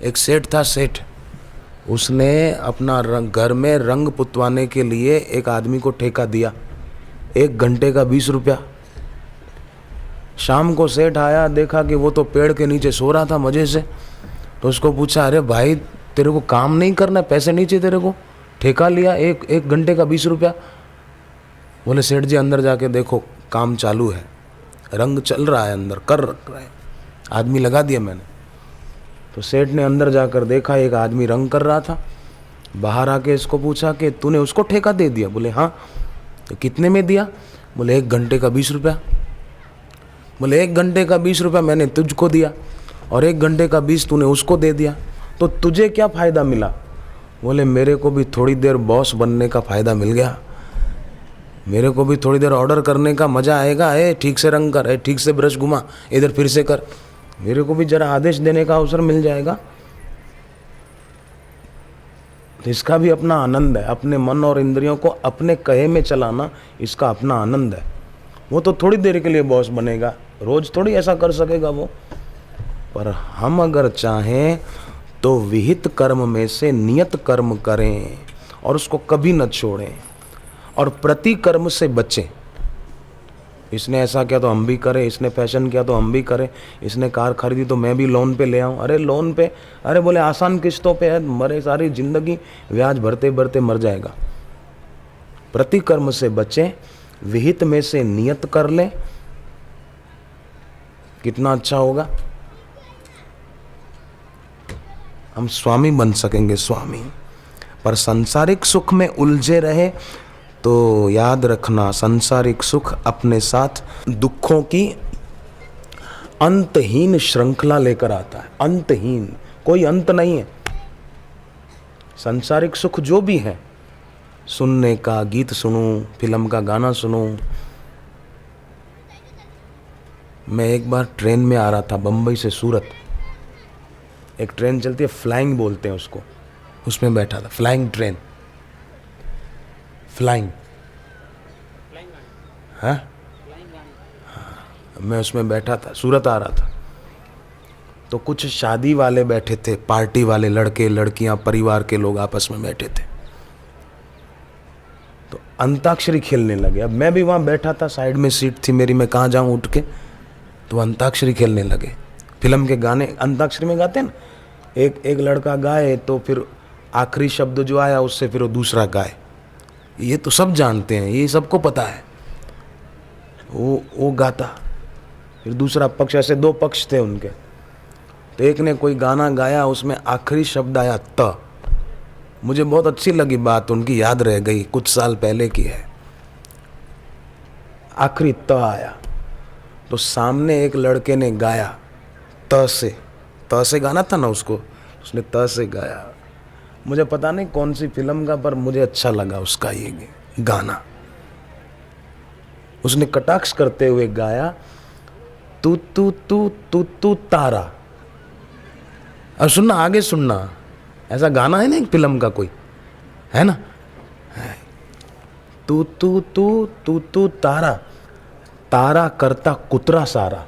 एक सेठ था, सेठ, उसने अपना घर में रंग पुतवाने के लिए एक आदमी को ठेका दिया, 1 घंटे का 20 रुपया। शाम को सेठ आया, देखा कि वो तो पेड़ के नीचे सो रहा था मज़े से। तो उसको पूछा, अरे भाई तेरे को काम नहीं करना, पैसे नहीं चाहिए तेरे को, ठेका लिया एक घंटे का 20 रुपया। बोले सेठ जी अंदर जाके देखो काम चालू है, रंग चल रहा है, अंदर कर रहा है, आदमी लगा दिया मैंने। तो सेठ ने अंदर जाकर देखा, एक आदमी रंग कर रहा था। बाहर आके इसको पूछा कि तूने उसको ठेका दे दिया? बोले हाँ। तो कितने में दिया? बोले 1 घंटे का 20 रुपया। बोले 1 घंटे का 20 रुपया मैंने तुझको दिया और 1 घंटे का 20 तूने उसको दे दिया, तो तुझे क्या फ़ायदा मिला? बोले मेरे को भी थोड़ी देर बॉस बनने का फ़ायदा मिल गया, मेरे को भी थोड़ी देर ऑर्डर करने का मज़ा आएगा। ठीक से रंग कर, ठीक से ब्रश घुमा, इधर फिर से कर, मेरे को भी जरा आदेश देने का अवसर मिल जाएगा। तो इसका भी अपना आनंद है, अपने मन और इंद्रियों को अपने कहे में चलाना, इसका अपना आनंद है। वो तो थोड़ी देर के लिए बॉस बनेगा, रोज थोड़ी ऐसा कर सकेगा वो। पर हम अगर चाहें तो विहित कर्म में से नियत कर्म करें और उसको कभी न छोड़ें और प्रति कर्म से बचें। इसने ऐसा किया तो हम भी करें, इसने फैशन किया तो हम भी करें, इसने कार खरीदी तो मैं भी लोन पे ले आऊं। अरे लोन पे, अरे बोले आसान किस्तों पे है, मरे सारी जिंदगी ब्याज भरते भरते मर जाएगा। प्रति कर्म से बचें, विहित में से नियत कर लें, कितना अच्छा होगा, हम स्वामी बन सकेंगे, स्वामी। पर सांसारिक सुख में उलझे रहे तो याद रखना, सांसारिक सुख अपने साथ दुखों की अंतहीन श्रृंखला लेकर आता है, अंतहीन, कोई अंत नहीं है। सांसारिक सुख जो भी है, सुनने का, गीत सुनूं, फिल्म का गाना सुनूं। मैं एक बार ट्रेन में आ रहा था बम्बई से सूरत, एक ट्रेन चलती है, फ्लाइंग बोलते हैं उसको, उसमें बैठा था, फ्लाइंग ट्रेन, फ्लाइंग, हाँ, मैं उसमें बैठा था, सूरत आ रहा था। तो कुछ शादी वाले बैठे थे, पार्टी वाले, लड़के लड़कियां, परिवार के लोग आपस में बैठे थे। तो अंताक्षरी खेलने लगे। अब मैं भी वहाँ बैठा था, साइड में सीट थी मेरी, मैं कहाँ जाऊँ उठ के, तो अंताक्षरी खेलने लगे। फिल्म के गाने अंताक्षरी में गाते हैं ना, एक लड़का गाए तो फिर आखिरी शब्द जो आया उससे फिर वो दूसरा गाए, ये तो सब जानते हैं, ये सबको पता है। वो गाता, फिर दूसरा पक्ष, ऐसे 2 पक्ष थे उनके। तो एक ने कोई गाना गाया, उसमें आखिरी शब्द आया त। मुझे बहुत अच्छी लगी बात, उनकी याद रह गई, कुछ साल पहले की है। आखिरी त आया तो सामने एक लड़के ने गाया त से गाना था ना उसको, उसने त से गाया। मुझे पता नहीं कौन सी फिल्म का, पर मुझे अच्छा लगा उसका ये गाना। उसने कटाक्ष करते हुए गाया, तू तू तू तू तू तारा। अब सुनना, आगे सुनना, ऐसा गाना है ना एक फिल्म का कोई, है ना, तू तू तू तू तू तारा, तारा करता कुतरा सारा।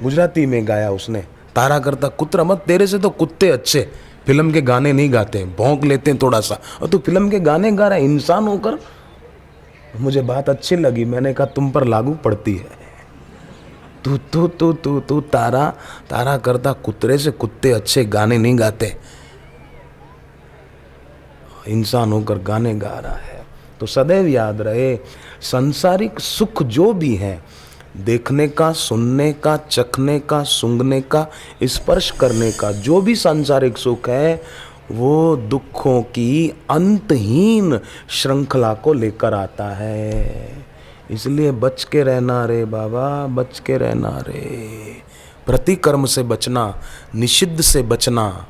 गुजराती में गाया उसने, तारा करता कुतरा, मत तेरे से तो कुत्ते अच्छे, फिल्म के गाने नहीं गाते हैं, भौंक लेते हैं थोड़ा सा, और तू फिल्म के गाने गा रहा है इंसान होकर। मुझे बात अच्छी लगी, मैंने कहा तुम पर लागू पड़ती है। तू तू तू तू तू तारा, तारा करता कुतरे से कुत्ते अच्छे गाने नहीं गाते, इंसान होकर गाने गा रहा है। तो सदैव याद रहे, सांसारिक सुख जो भी है, देखने का, सुनने का, चखने का, सूंघने का, स्पर्श करने का, जो भी सांसारिक सुख है, वो दुखों की अंतहीन श्रृंखला को लेकर आता है। इसलिए बच के रहना रे बाबा, बच के रहना रे। प्रतिकर्म से बचना, निषिद्ध से बचना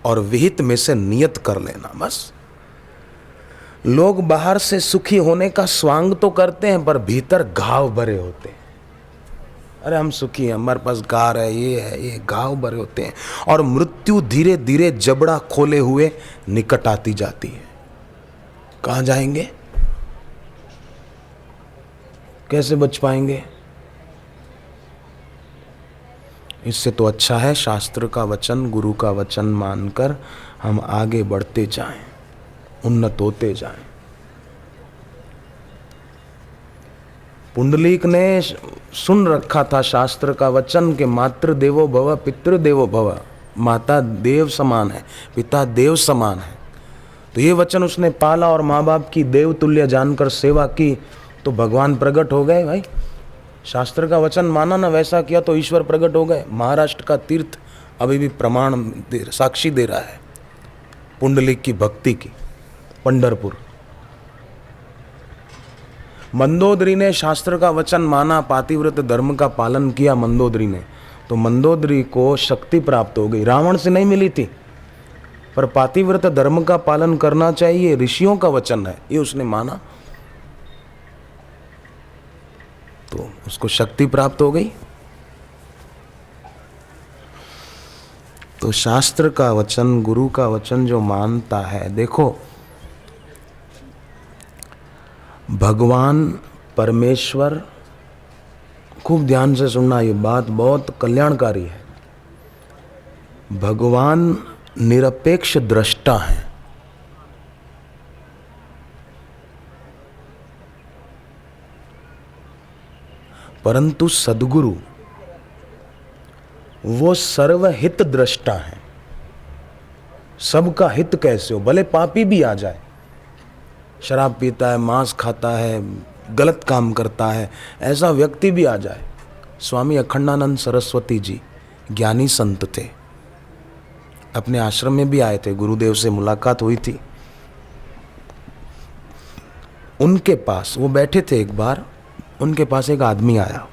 और विहित में से नियत कर लेना, बस। लोग बाहर से सुखी होने का स्वांग तो करते हैं, पर भीतर घाव भरे होते हैं। अरे हम सुखी हैं, हमारे पास कार है, ये घाव भरे होते हैं। और मृत्यु धीरे धीरे जबड़ा खोले हुए निकट आती जाती है। कहाँ जाएंगे, कैसे बच पाएंगे? इससे तो अच्छा है शास्त्र का वचन, गुरु का वचन मानकर हम आगे बढ़ते जाएं, उन्नत होते जाएं। पुंडलीक ने सुन रखा था शास्त्र का वचन कि मातृ देवो भव पितृ देवो भव, माता देव समान है, पिता देव समान है। तो ये वचन उसने पाला और माँ बाप की देवतुल्य जानकर सेवा की तो भगवान प्रकट हो गए। भाई शास्त्र का वचन माना ना, वैसा किया तो ईश्वर प्रकट हो गए। महाराष्ट्र का तीर्थ अभी भी प्रमाण साक्षी दे रहा है पुंडलिक की भक्ति की, पंढरपुर। मंदोदरी ने शास्त्र का वचन माना, पातिव्रत धर्म का पालन किया मंदोदरी ने, तो मंदोदरी को शक्ति प्राप्त हो गई। रावण से नहीं मिली थी, पर पातिव्रत धर्म का पालन करना चाहिए, ऋषियों का वचन है, ये उसने माना तो उसको शक्ति प्राप्त हो गई। तो शास्त्र का वचन, गुरु का वचन जो मानता है, देखो भगवान परमेश्वर, खूब ध्यान से सुनना, ये बात बहुत कल्याणकारी है। भगवान निरपेक्ष दृष्टा है, परंतु सद्गुरु वो सर्वहित दृष्टा है। सबका हित कैसे हो, भले पापी भी आ जाए, शराब पीता है, मांस खाता है, गलत काम करता है, ऐसा व्यक्ति भी आ जाए। स्वामी अखंडानंद सरस्वती जी ज्ञानी संत थे, अपने आश्रम में भी आए थे, गुरुदेव से मुलाकात हुई थी। उनके पास वो बैठे थे, एक बार उनके पास एक आदमी आया।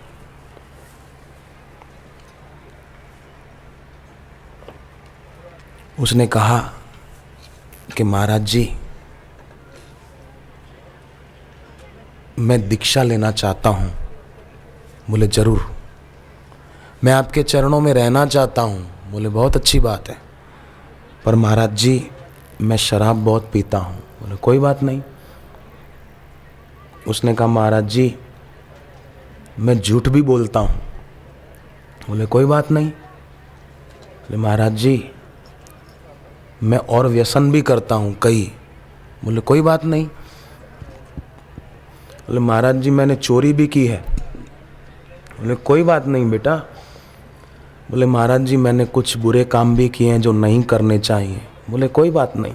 उसने कहा कि महाराज जी, मैं दीक्षा लेना चाहता हूँ। बोले जरूर, मैं आपके चरणों में रहना चाहता हूँ। बोले बहुत अच्छी बात है, पर महाराज जी मैं शराब बहुत पीता हूँ। बोले कोई बात नहीं। उसने कहा महाराज जी मैं झूठ भी बोलता हूँ। बोले कोई बात नहीं। बोले महाराज जी मैं और व्यसन भी करता हूँ कई। बोले कोई बात नहीं। बोले महाराज जी मैंने चोरी भी की है। बोले कोई बात नहीं बेटा। बोले महाराज जी मैंने कुछ बुरे काम भी किए हैं जो नहीं करने चाहिए। बोले कोई बात नहीं।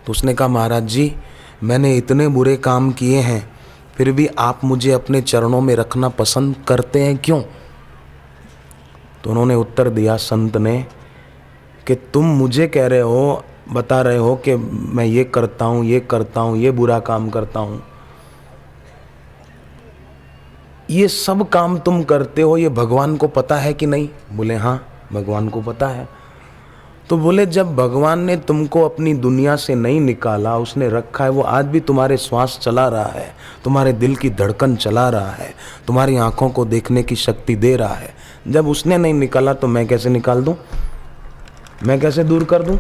तो उसने कहा महाराज जी मैंने इतने बुरे काम किए हैं, फिर भी आप मुझे अपने चरणों में रखना पसंद करते हैं, क्यों? तो उन्होंने उत्तर दिया संत ने कि तुम मुझे कह रहे हो, बता रहे हो कि मैं ये करता हूँ, ये करता हूँ, ये बुरा काम करता हूँ, ये सब काम तुम करते हो, ये भगवान को पता है कि नहीं? बोले हाँ भगवान को पता है। तो बोले जब भगवान ने तुमको अपनी दुनिया से नहीं निकाला, उसने रखा है, वो आज भी तुम्हारे श्वास चला रहा है, तुम्हारे दिल की धड़कन चला रहा है, तुम्हारी आंखों को देखने की शक्ति दे रहा है। जब उसने नहीं निकाला तो मैं कैसे निकाल दूं? मैं कैसे दूर कर दूं?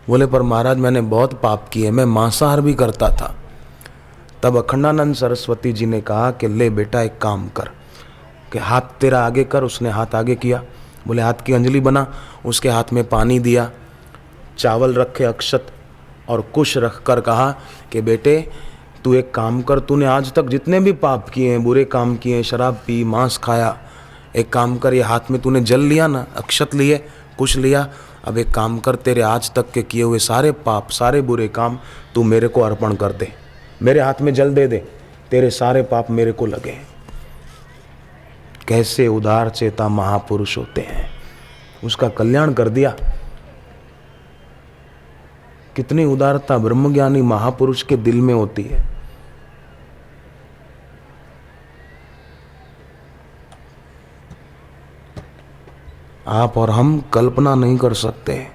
बोले पर महाराज मैंने बहुत पाप किए, मैं मांसाहार भी करता था। तब अखंडानंद सरस्वती जी ने कहा कि ले बेटा एक काम कर, कि हाथ तेरा आगे कर। उसने हाथ आगे किया। बोले हाथ की अंजलि बना, उसके हाथ में पानी दिया, चावल रखे अक्षत और कुश रख कर कहा कि बेटे तू एक काम कर, तूने आज तक जितने भी पाप किए हैं, बुरे काम किए हैं, शराब पी, मांस खाया, एक काम कर, ये हाथ में तूने जल लिया ना, अक्षत लिए, कुश लिया, अब एक काम कर, तेरे आज तक के किए हुए सारे पाप, सारे बुरे काम तू मेरे को अर्पण कर दे, मेरे हाथ में जल दे दे, तेरे सारे पाप मेरे को लगे। कैसे उदार चेता महापुरुष होते हैं, उसका कल्याण कर दिया। कितनी उदारता ब्रह्मज्ञानी महापुरुष के दिल में होती है। आप और हम कल्पना नहीं कर सकते।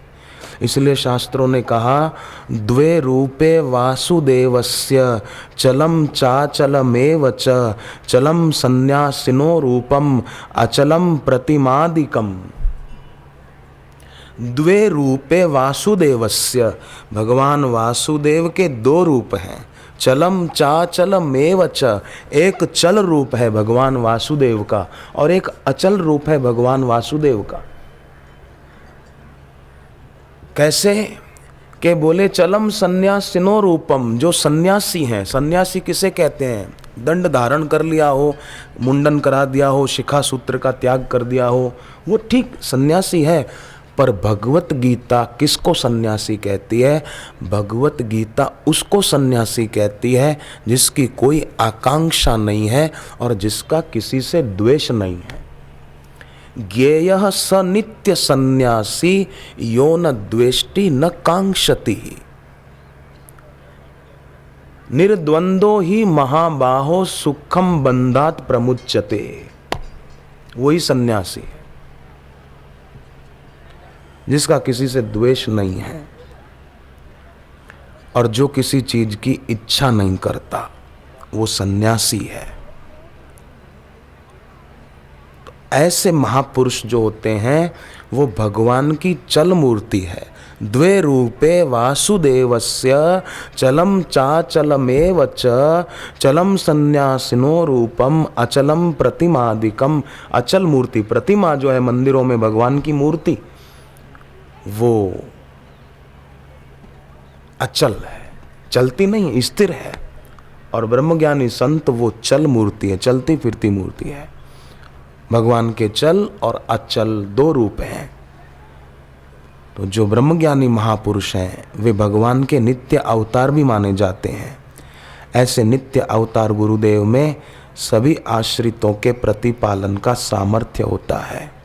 इसलिए शास्त्रों ने कहा द्वे रूपे वासुदेवस्य चलम चाचलमेव च चलम संन्यासिनो रूपम अचलम प्रतिमादिकम। द्वे रूपे वासुदेवस्य, भगवान वासुदेव के दो रूप हैं, चलम चाचलमेव च, एक चल रूप है भगवान वासुदेव का और एक अचल रूप है भगवान वासुदेव का। कैसे के बोले चलम सन्यासिनो रूपम, जो सन्यासी हैं, सन्यासी किसे कहते हैं? दंड धारण कर लिया हो, मुंडन करा दिया हो, शिखा सूत्र का त्याग कर दिया हो, वो ठीक सन्यासी है। पर भगवत गीता किसको सन्यासी कहती है? भगवत गीता उसको सन्यासी कहती है जिसकी कोई आकांक्षा नहीं है और जिसका किसी से द्वेष नहीं है। ज्ञेयः स नित्य सन्यासी यो न द्वेष्टि न कांक्षति, निर्द्वंदो ही महाबाहो सुखम बंधात प्रमुच्यते। वही सन्यासी है जिसका किसी से द्वेष नहीं है और जो किसी चीज की इच्छा नहीं करता, वो सन्यासी है। तो ऐसे महापुरुष जो होते हैं वो भगवान की चल मूर्ति है। द्वे रूपे वासुदेवस्य चलम चाचलमेव च, चलम सन्यासिनो रूपम अचलम प्रतिमादिकम। अचल मूर्ति, प्रतिमा जो है मंदिरों में भगवान की मूर्ति, वो अचल है, चलती नहीं, स्थिर है। और ब्रह्मज्ञानी संत वो चल मूर्ति है, चलती फिरती मूर्ति है। भगवान के चल और अचल दो रूप हैं। तो जो ब्रह्मज्ञानी महापुरुष हैं वे भगवान के नित्य अवतार भी माने जाते हैं। ऐसे नित्य अवतार गुरुदेव में सभी आश्रितों के प्रतिपालन का सामर्थ्य होता है।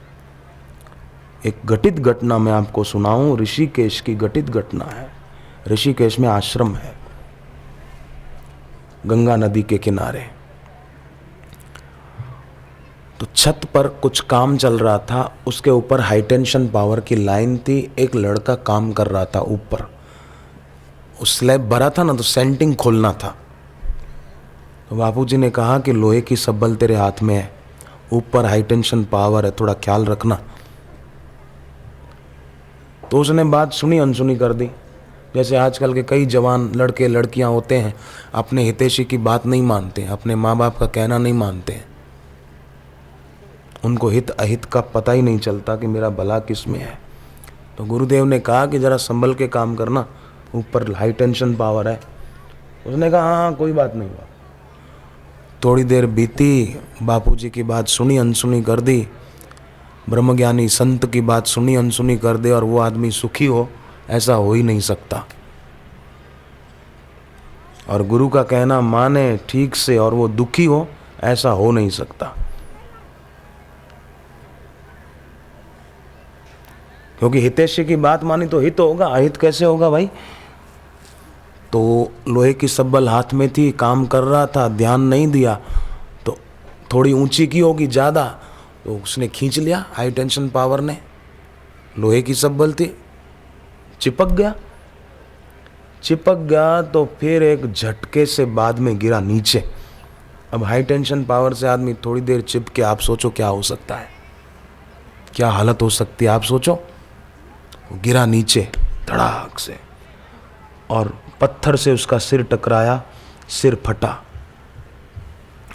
एक घटित घटना मैं आपको सुनाऊं, ऋषिकेश की घटित घटना है। ऋषिकेश में आश्रम है, गंगा नदी के किनारे। तो छत पर कुछ काम चल रहा था, उसके ऊपर हाई टेंशन पावर की लाइन थी। एक लड़का काम कर रहा था ऊपर, उस स्लैब भरा था ना, तो सेंटिंग खोलना था। तो बापूजी ने कहा कि लोहे की सब्बल तेरे हाथ में है, ऊपर हाई टेंशन पावर है, थोड़ा ख्याल रखना। तो उसने बात सुनी अनसुनी कर दी। जैसे आजकल के कई जवान लड़के लड़कियां होते हैं, अपने हितैषी की बात नहीं मानते, अपने माँ बाप का कहना नहीं मानते हैं। उनको हित अहित का पता ही नहीं चलता कि मेरा भला किस में है। तो गुरुदेव ने कहा कि जरा संभल के काम करना, ऊपर हाई टेंशन पावर है। उसने कहा हाँ कोई बात नहीं हुआ। थोड़ी देर बीती, बापूजी की बात सुनी अनसुनी कर दी, ब्रह्मज्ञानी संत की बात सुनी अनसुनी कर दे और वो आदमी सुखी हो, ऐसा हो ही नहीं सकता। और गुरु का कहना माने ठीक से और वो दुखी हो, ऐसा हो नहीं सकता। क्योंकि हितैषी की बात मानी तो हित होगा, अहित कैसे होगा भाई। तो लोहे की सब्बल हाथ में थी, काम कर रहा था, ध्यान नहीं दिया, तो थोड़ी ऊंची की होगी ज़्यादा, तो उसने खींच लिया हाई टेंशन पावर ने। लोहे की सब्बल थी, चिपक गया तो फिर एक झटके से बाद में गिरा नीचे। अब हाई टेंशन पावर से आदमी थोड़ी देर चिपके, आप सोचो क्या हो सकता है, क्या हालत हो सकती है, आप सोचो। गिरा नीचे धड़ाक से और पत्थर से उसका सिर टकराया, सिर फटा।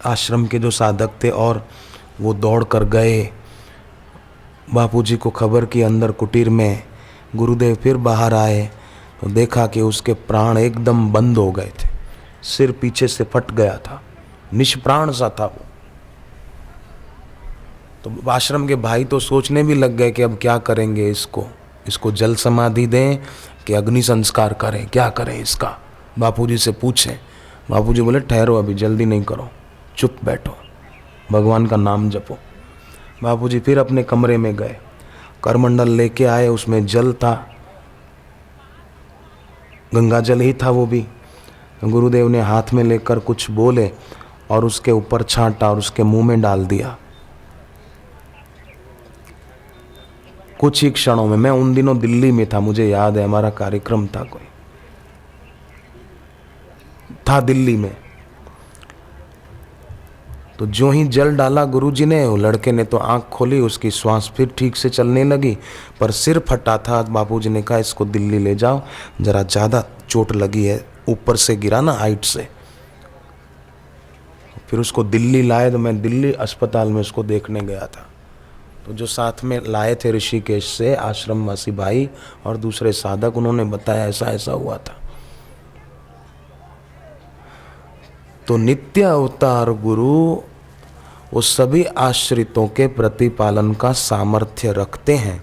आश्रम के जो साधक थे और वो दौड़ कर गए, बापूजी को खबर की। अंदर कुटीर में गुरुदेव फिर बाहर आए तो देखा कि उसके प्राण एकदम बंद हो गए थे, सिर पीछे से फट गया था, निष्प्राण सा था वो। तो आश्रम के भाई तो सोचने भी लग गए कि अब क्या करेंगे, इसको जल समाधि दें कि अग्नि संस्कार करें, क्या करें इसका। बापूजी से पूछें। बापूजी बोले ठहरो, अभी जल्दी नहीं करो, चुप बैठो, भगवान का नाम जपो। बापूजी फिर अपने कमरे में गए, करमंडल लेके आए, उसमें जल था, गंगा जल ही था वो भी। गुरुदेव ने हाथ में लेकर कुछ बोले और उसके ऊपर छांटा और उसके मुंह में डाल दिया। कुछ ही क्षणों में, मैं उन दिनों दिल्ली में था, मुझे याद है, हमारा कार्यक्रम था, कोई था दिल्ली में। तो जो ही जल डाला गुरुजी ने, वो लड़के ने तो आंख खोली, उसकी श्वास फिर ठीक से चलने लगी, पर सिर फटा था। बापूजी ने कहा इसको दिल्ली ले जाओ, जरा ज़्यादा चोट लगी है, ऊपर से गिरा ना, हाइट से। फिर उसको दिल्ली लाए, तो मैं दिल्ली अस्पताल में उसको देखने गया था। तो जो साथ में लाए थे ऋषिकेश से आश्रमवासी भाई और दूसरे साधक, उन्होंने बताया ऐसा ऐसा हुआ था। तो नित्य अवतार गुरु वो सभी आश्रितों के प्रतिपालन का सामर्थ्य रखते हैं।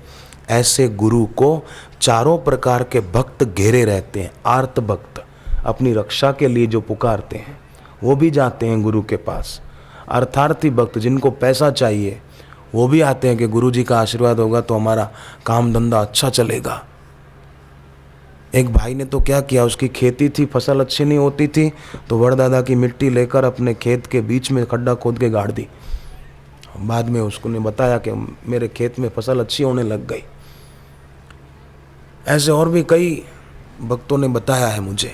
ऐसे गुरु को चारों प्रकार के भक्त घेरे रहते हैं। आर्त भक्त अपनी रक्षा के लिए जो पुकारते हैं वो भी जाते हैं गुरु के पास। अर्थार्थी भक्त जिनको पैसा चाहिए वो भी आते हैं कि गुरु जी का आशीर्वाद होगा तो हमारा काम धंधा अच्छा चलेगा। एक भाई ने तो क्या किया, उसकी खेती थी, फसल अच्छी नहीं होती थी, तो वड़दादा की मिट्टी लेकर अपने खेत के बीच में खड्डा खोद के गाड़ दी। बाद में उसको ने बताया कि मेरे खेत में फसल अच्छी होने लग गई। ऐसे और भी कई भक्तों ने बताया है मुझे।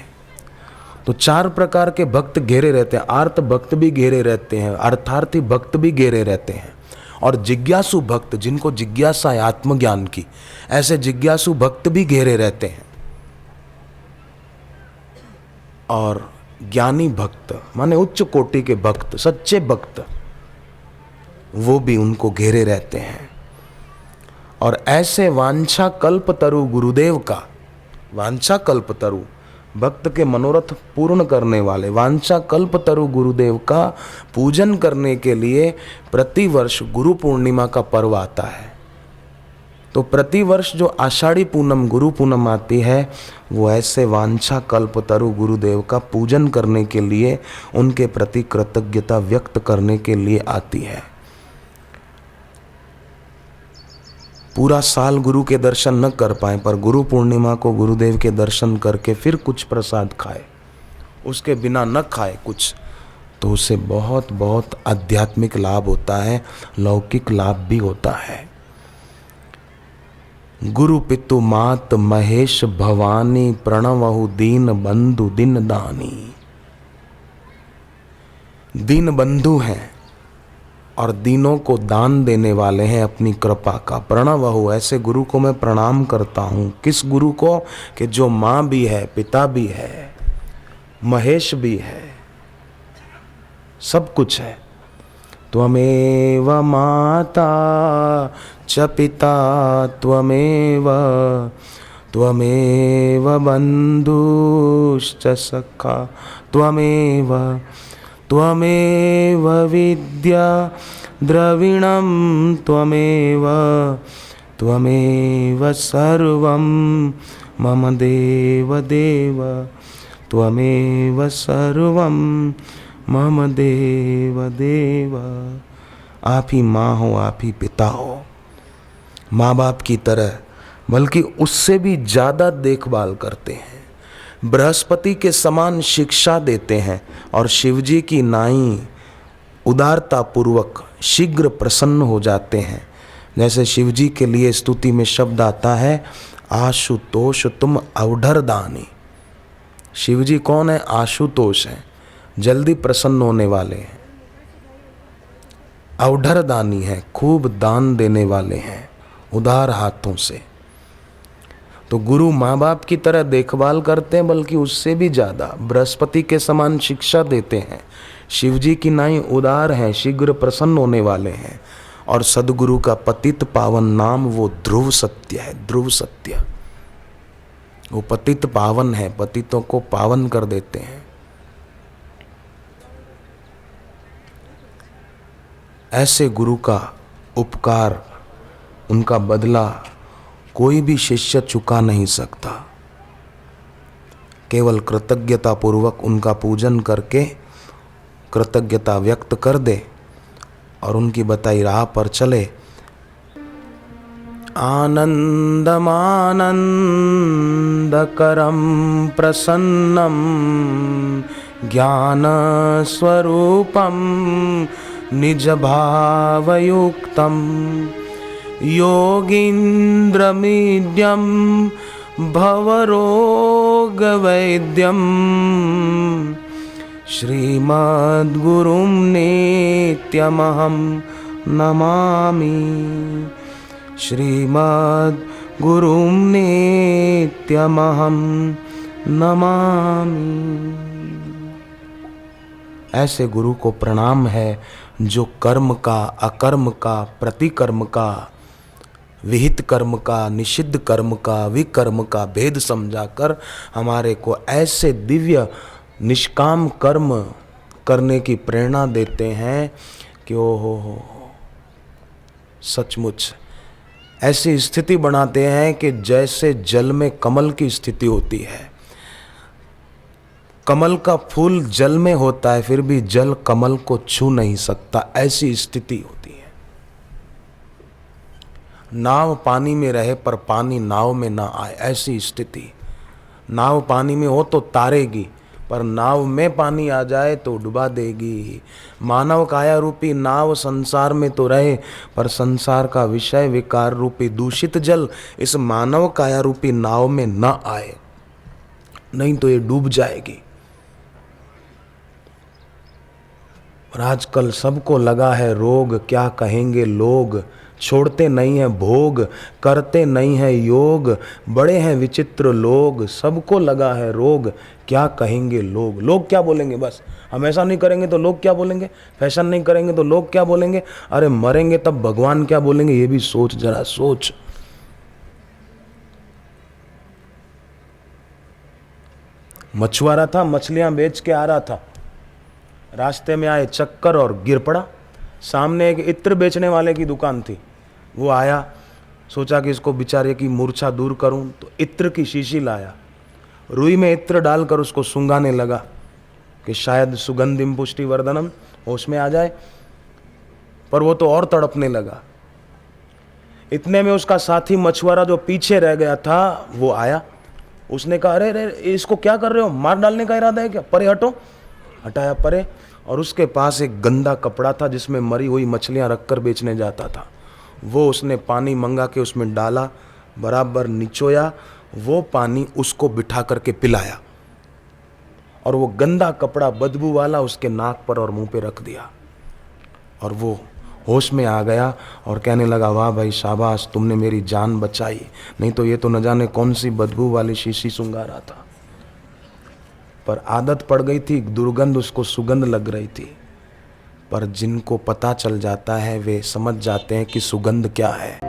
तो चार प्रकार के भक्त घेरे रहते हैं। आर्त भक्त भी घेरे रहते हैं, अर्थार्थी भक्त भी घेरे रहते हैं, और जिज्ञासु भक्त जिनको जिज्ञासा है आत्मज्ञान की, ऐसे जिज्ञासु भक्त भी घेरे रहते हैं। और ज्ञानी भक्त माने उच्च कोटि के भक्त, सच्चे भक्त, वो भी उनको घेरे रहते हैं। और ऐसे वांछा कल्पतरु गुरुदेव का, वांछा कल्पतरु भक्त के मनोरथ पूर्ण करने वाले वांछा कल्पतरु गुरुदेव का पूजन करने के लिए प्रतिवर्ष गुरु पूर्णिमा का पर्व आता है। तो प्रतिवर्ष जो आषाढ़ी पूनम गुरु पूनम आती है, वो ऐसे वांछा कल्पतरु गुरुदेव का पूजन करने के लिए, उनके प्रति कृतज्ञता व्यक्त करने के लिए आती है। पूरा साल गुरु के दर्शन न कर पाए, पर गुरु पूर्णिमा को गुरुदेव के दर्शन करके फिर कुछ प्रसाद खाए, उसके बिना न खाए कुछ, तो उसे बहुत बहुत आध्यात्मिक लाभ होता है, लौकिक लाभ भी होता है। गुरु पितु मात महेश भवानी प्रणवहु दीन बंधु दिन दानी। दीन बंधु हैं और दीनों को दान देने वाले हैं अपनी कृपा का। प्रणवहु, ऐसे गुरु को मैं प्रणाम करता हूँ। किस गुरु को? कि जो माँ भी है, पिता भी है, महेश भी है, सब कुछ है। त्वमेव माता च पिता त्वमेव, त्वमेव बन्धुश्च सखा त्वमेव, त्वमेव विद्या द्रविणं त्वमेव, त्वमेव सर्वं मम देव देव, त्वमेव सर्वं मम देव देव। आप ही माँ हो, आप ही पिता हो, माँ बाप की तरह, बल्कि उससे भी ज़्यादा देखभाल करते हैं। बृहस्पति के समान शिक्षा देते हैं और शिवजी की नाई उदारता पूर्वक शीघ्र प्रसन्न हो जाते हैं। जैसे शिवजी के लिए स्तुति में शब्द आता है, आशुतोष तुम अवढर दानी। शिवजी कौन है? आशुतोष है, जल्दी प्रसन्न होने वाले हैं। अवढर दानी है, खूब दान देने वाले हैं उदार हाथों से। तो गुरु माँ बाप की तरह देखभाल करते हैं, बल्कि उससे भी ज़्यादा बृहस्पति के समान शिक्षा देते हैं। शिवजी की नाई उदार है, शीघ्र प्रसन्न होने वाले हैं। और सदगुरु का पतित पावन नाम वो ध्रुव सत्य है। ध्रुव सत्य, वो पतित पावन है, पतितों को पावन कर देते हैं। ऐसे गुरु का उपकार, उनका बदला कोई भी शिष्य चुका नहीं सकता। केवल कृतज्ञता पूर्वक उनका पूजन करके कृतज्ञता व्यक्त कर दे और उनकी बताई राह पर चले। आनंदमानंदकरं प्रसन्नं ज्ञान स्वरूपं निज भावयुक्तं योगीन्द्रमीड्यं भवरोगवैद्यं श्रीमद्गुरुं नित्यमहं नमामि। श्रीमद्गुरुं नित्यमहं नमामि। ऐसे गुरु को प्रणाम है जो कर्म का, अकर्म का, प्रतिकर्म का, विहित कर्म का, निषिद्ध कर्म का, विकर्म का भेद समझाकर हमारे को ऐसे दिव्य निष्काम कर्म करने की प्रेरणा देते हैं कि ओ हो, सचमुच ऐसी स्थिति बनाते हैं कि जैसे जल में कमल की स्थिति होती है। कमल का फूल जल में होता है, फिर भी जल कमल को छू नहीं सकता, ऐसी स्थिति होती है। नाव पानी में रहे पर पानी नाव में ना आए, ऐसी स्थिति। नाव पानी में हो तो तारेगी, पर नाव में पानी आ जाए तो डुबा देगी। मानव काया रूपी नाव संसार में तो रहे, पर संसार का विषय विकार रूपी दूषित जल इस मानव काया रूपी नाव में न आए, नहीं तो ये डूब जाएगी। और आजकल सबको लगा है रोग, क्या कहेंगे लोग, छोड़ते नहीं है भोग, करते नहीं है योग, बड़े हैं विचित्र लोग, सबको लगा है रोग, क्या कहेंगे लोग। लोग क्या बोलेंगे, बस हम ऐसा नहीं करेंगे तो लोग क्या बोलेंगे, फैशन नहीं करेंगे तो लोग क्या बोलेंगे, अरे मरेंगे तब भगवान क्या बोलेंगे, ये भी सोच, जरा सोच। मछुआरा था, मछलियां बेच के आ रहा था, रास्ते में आए चक्कर और गिर पड़ा। सामने एक इत्र बेचने वाले की दुकान थी, वो आया, सोचा कि इसको बेचारे की मूर्छा दूर करूं, तो इत्र की शीशी लाया, रुई में इत्र डालकर उसको सुंगाने लगा कि शायद सुगंधिम पुष्टि वर्धनम होश में आ जाए, पर वो तो और तड़पने लगा। इतने में उसका साथी मछुआरा जो पीछे रह गया था वो आया, उसने कहा अरे अरे इसको क्या कर रहे हो, मार डालने का इरादा है क्या, परे हटो। हटाया परे, और उसके पास एक गंदा कपड़ा था जिसमें मरी हुई मछलियां रखकर बेचने जाता था। वो उसने पानी मंगा के उसमें डाला, बराबर निचोया, वो पानी उसको बिठा करके पिलाया, और वो गंदा कपड़ा बदबू वाला उसके नाक पर और मुंह पे रख दिया, और वो होश में आ गया और कहने लगा वाह भाई शाबाश, तुमने मेरी जान बचाई, नहीं तो ये तो न जाने कौन सी बदबू वाली शीशी सुंगा रहा था। पर आदत पड़ गई थी, दुर्गंध उसको सुगंध लग रही थी। पर जिनको पता चल जाता है वे समझ जाते हैं कि सुगंध क्या है।